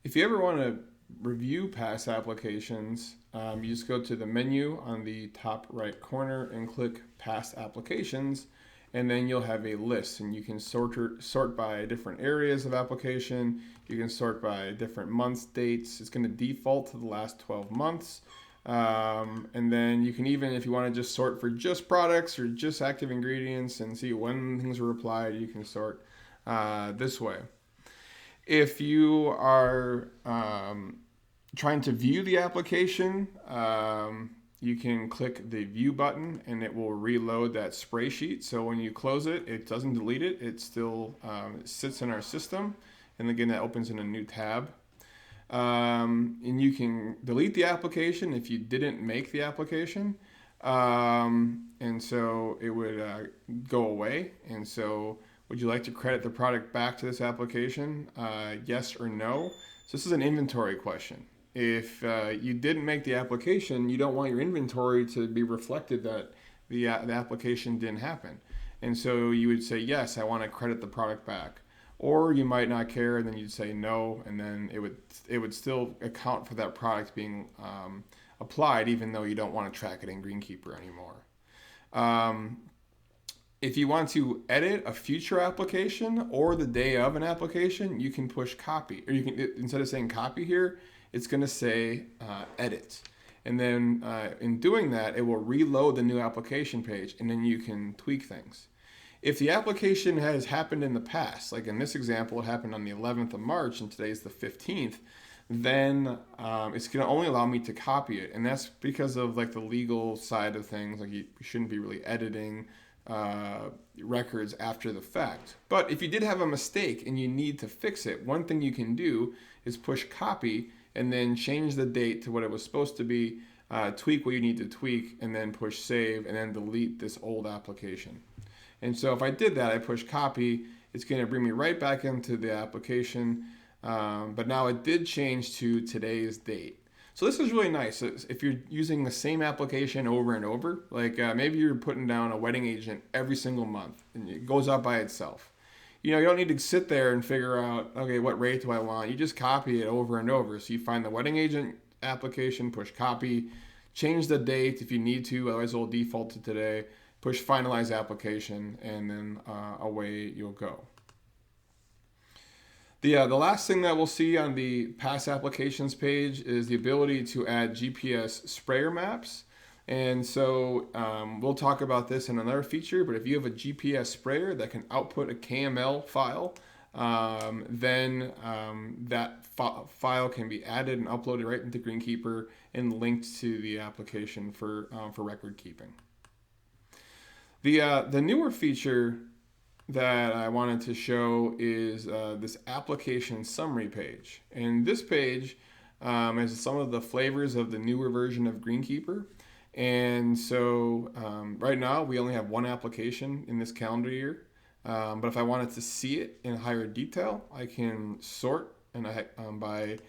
If you ever want to review past applications, you just go to the menu on the top right corner and click Past Applications, and then you'll have a list, and you can sort by different areas of application. You can sort by different months, dates. It's going to default to the last 12 months. And then you can even, if you want to just sort for just products or just active ingredients and see when things were applied, you can sort this way. If you are trying to view the application, you can click the view button and it will reload that spray sheet. So when you close it, it doesn't delete it. It still it sits in our system. And again, that opens in a new tab. And you can delete the application if you didn't make the application. And so it would go away. And so would you like to credit the product back to this application? Yes or no? So this is an inventory question. If you didn't make the application, you don't want your inventory to be reflected that the application didn't happen. And so you would say, yes, I want to credit the product back. Or you might not care, and then you'd say no, and then it would still account for that product being applied, even though you don't want to track it in Greenkeeper anymore. If you want to edit a future application or the day of an application, you can push copy, or you can, instead of saying copy here, it's going to say edit. And then in doing that, it will reload the new application page, and then you can tweak things. If the application has happened in the past, like in this example, it happened on the 11th of March and today's the 15th, then it's going to only allow me to copy it. And that's because of like the legal side of things. Like you shouldn't be really editing records after the fact. But if you did have a mistake and you need to fix it, one thing you can do is push copy and then change the date to what it was supposed to be, tweak what you need to tweak, and then push save and then delete this old application. And so if I did that, I push copy, it's going to bring me right back into the application. But now it did change to today's date. So this is really nice. If you're using the same application over and over, like maybe you're putting down a wedding agent every single month and it goes out by itself. You know, you don't need to sit there and figure out, okay, what rate do I want? You just copy it over and over. So you find the wedding agent application, push copy, change the date if you need to, otherwise it will default to today. Push finalize application, and then away you'll go. The last thing that we'll see on the past applications page is the ability to add GPS sprayer maps. And so we'll talk about this in another feature, but if you have a GPS sprayer that can output a KML file, then that file can be added and uploaded right into Greenkeeper and linked to the application for record keeping. The newer feature that I wanted to show is this application summary page. And this page has some of the flavors of the newer version of Greenkeeper. And so right now we only have one application in this calendar year. But if I wanted to see it in higher detail, I can sort and by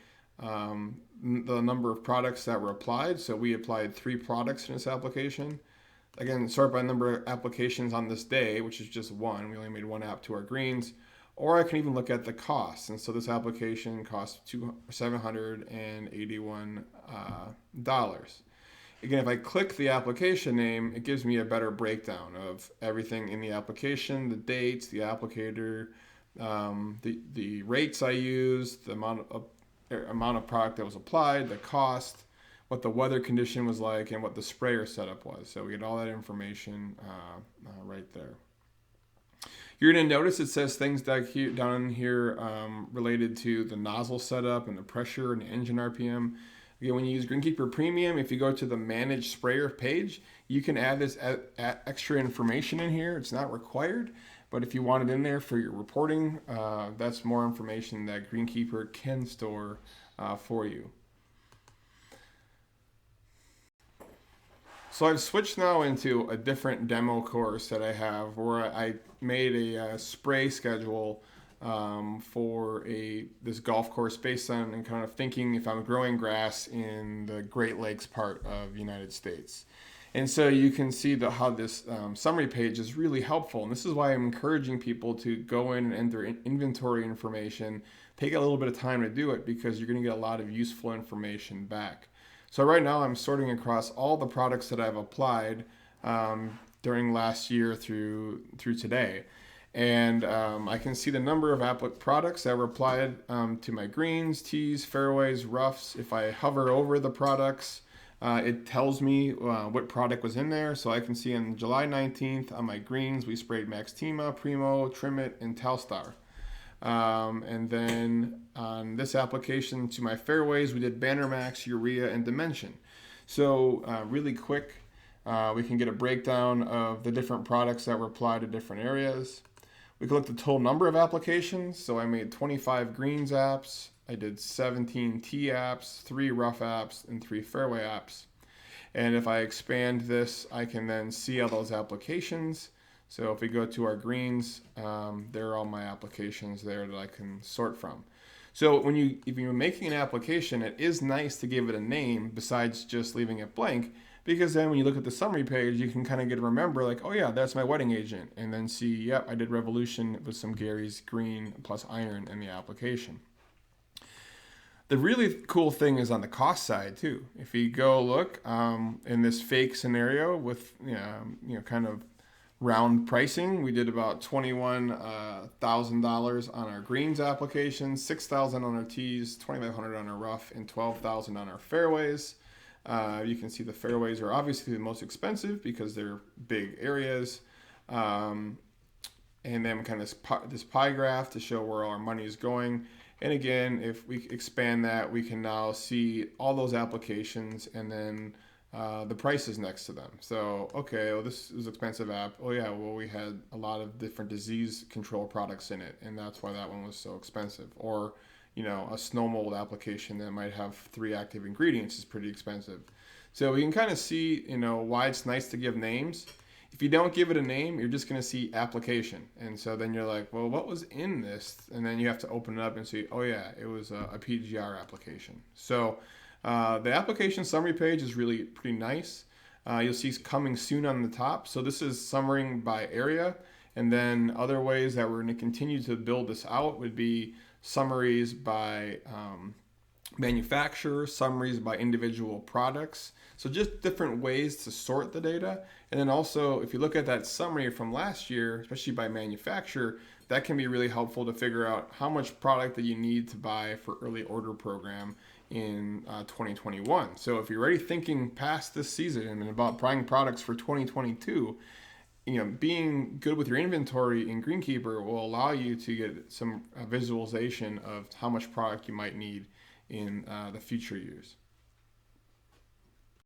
the number of products that were applied. So we applied 3 products in this application. Again, sort by number of applications on this day, which is just one. We only made one app to our greens. Or I can even look at the costs. And so this application costs $781. Again, if I click the application name, it gives me a better breakdown of everything in the application, the dates, the applicator, the rates I used, the amount of product that was applied, the cost, what the weather condition was like, and what the sprayer setup was. So we get all that information right there. You're going to notice it says things down here related to the nozzle setup and the pressure and the engine RPM. Again, when you use Greenkeeper Premium, if you go to the Manage Sprayer page, you can add this extra information in here. It's not required, but if you want it in there for your reporting, that's more information that Greenkeeper can store for you. So I've switched now into a different demo course that I have where I made a spray schedule for this golf course based on and kind of thinking if I'm growing grass in the Great Lakes part of the United States. And so you can see how this summary page is really helpful. And this is why I'm encouraging people to go in and enter inventory information take a little bit of time to do it because you're going to get a lot of useful information back. So right now I'm sorting across all the products that I've applied during last year through today. And I can see the number of products that were applied to my greens, tees, fairways, roughs. If I hover over the products, it tells me what product was in there. So I can see on July 19th on my greens, we sprayed Maxtima, Primo, Trimit, and Telstar. And then on this application to my fairways, we did Bannermax, Urea, and Dimension. So really quick, we can get a breakdown of the different products that were applied to different areas. We can look at the total number of applications. So I made 25 greens apps. I did 17 tee apps, 3 rough apps, and 3 fairway apps. And if I expand this, I can then see all those applications. So if we go to our greens, there are all my applications there that I can sort from. So if you're making an application, it is nice to give it a name besides just leaving it blank, because then when you look at the summary page, you can kind of get to remember like, oh yeah, that's my wetting agent, and then see, yep, I did Revolution with some Gary's green plus iron in the application. The really cool thing is on the cost side too. If you go look in this fake scenario with kind of round pricing, we did about $21,000 on our greens application, $6,000 on our tees, $2,500 on our rough, and $12,000 on our fairways. You can see the fairways are obviously the most expensive because they're big areas. And then kind of this pie graph to show where all our money is going. And again, if we expand that, we can now see all those applications and then the prices next to them. So, okay, well, this is an expensive app. Oh yeah, well, we had a lot of different disease control products in it, and that's why that one was so expensive. Or, a snow mold application that might have 3 active ingredients is pretty expensive. So we can kind of see, why it's nice to give names. If you don't give it a name, you're just going to see application. And so then you're like, well, what was in this? And then you have to open it up and see, oh yeah, it was a PGR application. So the application summary page is really pretty nice. You'll see coming soon on the top. So this is summarizing by area. And then other ways that we're going to continue to build this out would be summaries by manufacturer, summaries by individual products. So just different ways to sort the data. And then also, if you look at that summary from last year, especially by manufacturer, that can be really helpful to figure out how much product that you need to buy for early order program in 2021. So if you're already thinking past this season and about buying products for 2022, being good with your inventory in Greenkeeper will allow you to get some visualization of how much product you might need in the future years.